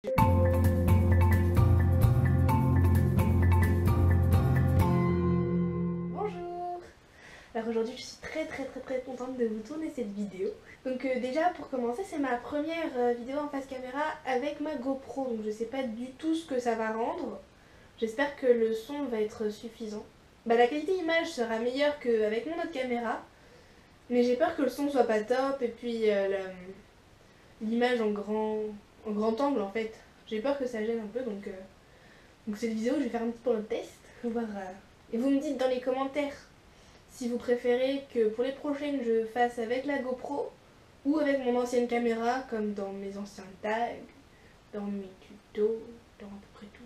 Bonjour. Alors aujourd'hui je suis très contente de vous tourner cette vidéo. Donc déjà pour commencer, c'est ma première vidéo en face caméra avec ma GoPro, donc je sais pas du tout ce que ça va rendre. J'espère que le son va être suffisant. La qualité image sera meilleure qu'avec mon autre caméra, mais j'ai peur que le son soit pas top et puis l'image en grand angle en fait. J'ai peur que ça gêne un peu, donc cette vidéo je vais faire un petit peu un test, voir, et vous me dites dans les commentaires si vous préférez que pour les prochaines je fasse avec la GoPro ou avec mon ancienne caméra comme dans mes anciens tags, dans mes tutos, dans à peu près tout.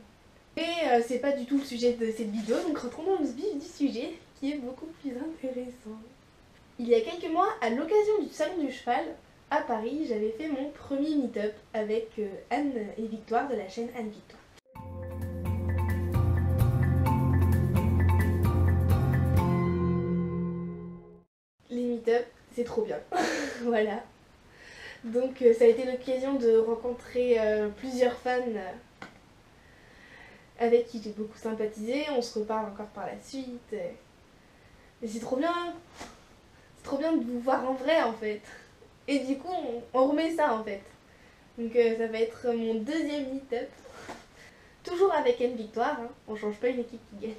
Mais c'est pas du tout le sujet de cette vidéo, donc rentrons dans le vif du sujet qui est beaucoup plus intéressant. Il y a quelques mois, à l'occasion du salon du cheval à Paris, j'avais fait mon premier meet-up avec Anne et Victoire de la chaîne Anne Victoire. Les meet-up, c'est trop bien. Voilà. Donc ça a été l'occasion de rencontrer plusieurs fans avec qui j'ai beaucoup sympathisé. On se reparle encore par la suite. Et c'est trop bien. C'est trop bien de vous voir en vrai en fait. Et du coup on remet ça en fait. Donc ça va être mon deuxième meet-up. Toujours avec Anne Victoire, hein. On change pas une équipe qui gagne.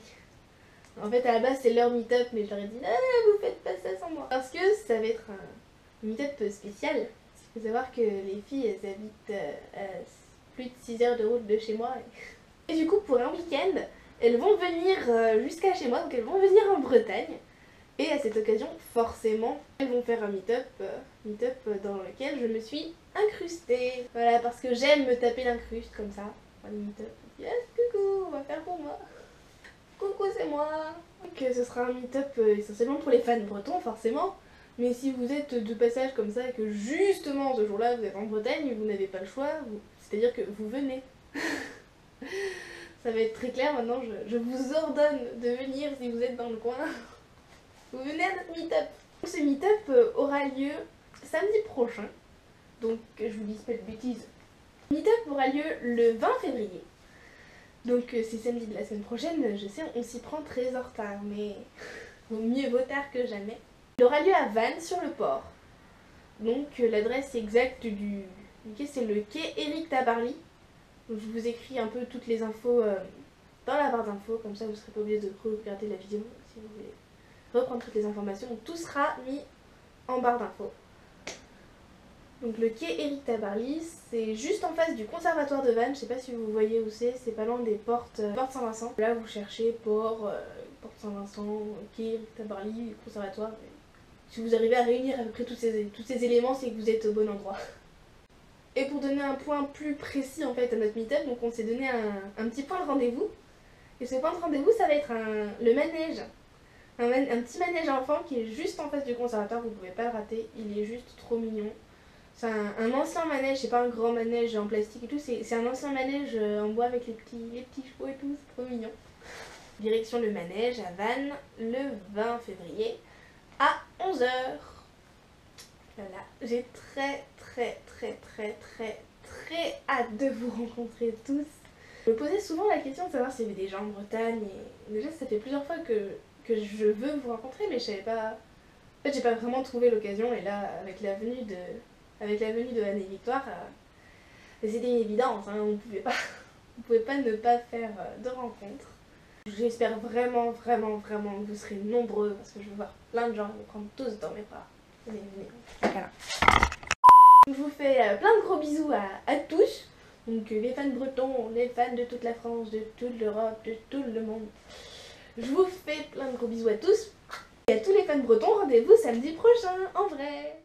En fait à la base c'est leur meet-up, mais je leur ai dit vous faites pas ça sans moi. Parce que ça va être un meet-up spécial. Il faut savoir que les filles elles habitent à plus de 6 heures de route de chez moi. Et du coup pour un week-end elles vont venir jusqu'à chez moi, donc elles vont venir en Bretagne. Et à cette occasion, forcément, elles vont faire un meet-up dans lequel je me suis incrustée. Voilà, parce que j'aime me taper l'incruste comme ça. Voilà, meet-up. Yes, coucou, on va faire pour moi. Coucou, c'est moi. Donc ce sera un meet-up essentiellement pour les fans bretons, forcément. Mais si vous êtes de passage comme ça et que justement ce jour-là vous êtes en Bretagne, vous n'avez pas le choix, c'est-à-dire que vous venez. Ça va être très clair maintenant, je vous ordonne de venir si vous êtes dans le coin. Vous venez à notre meet-up. Ce meet-up aura lieu samedi prochain. Donc je vous dis pas de bêtises. Le meet-up aura lieu le 20 février. Donc c'est samedi de la semaine prochaine. Je sais, on s'y prend très en retard, mais mieux vaut tard que jamais. Il aura lieu à Vannes sur le port. Donc l'adresse exacte du quai, c'est le quai Éric Tabarly. Donc je vous écris un peu toutes les infos dans la barre d'infos, comme ça vous ne serez pas obligé de regarder la vidéo si vous voulez reprendre toutes les informations. Donc tout sera mis en barre d'infos. Donc le quai Éric Tabarly, c'est juste en face du conservatoire de Vannes. Je sais pas si vous voyez où c'est pas loin des portes Saint-Vincent. Là vous cherchez porte Saint-Vincent, quai Éric Tabarly, conservatoire. Si vous arrivez à réunir à peu près tous ces éléments, c'est que vous êtes au bon endroit. Et pour donner un point plus précis en fait à notre meet-up, donc on s'est donné un petit point de rendez-vous. Et ce point de rendez-vous, ça va être le manège. Un petit manège à enfants qui est juste en face du conservatoire, vous pouvez pas le rater, il est juste trop mignon. C'est un ancien manège, c'est pas un grand manège en plastique et tout, c'est un ancien manège en bois avec les petits chevaux et tout, c'est trop mignon. Direction le manège à Vannes le 20 février à 11 h. Voilà, j'ai très hâte de vous rencontrer tous. Je me posais souvent la question de savoir s'il y avait des gens en Bretagne et déjà ça fait plusieurs fois que je veux vous rencontrer, mais je savais pas. En fait j'ai pas vraiment trouvé l'occasion, et là avec la venue de Anne et Victoire, c'était une évidence, hein, on pouvait pas ne pas faire de rencontre. J'espère vraiment que vous serez nombreux parce que je veux voir plein de gens, vous prendre tous dans mes bras. Venez. Voilà. Je vous fais plein de gros bisous à tous. Donc les fans bretons, les fans de toute la France, de toute l'Europe, de tout le monde. Je vous fais plein de gros bisous à tous. Et à tous les fans bretons, rendez-vous samedi prochain, en vrai.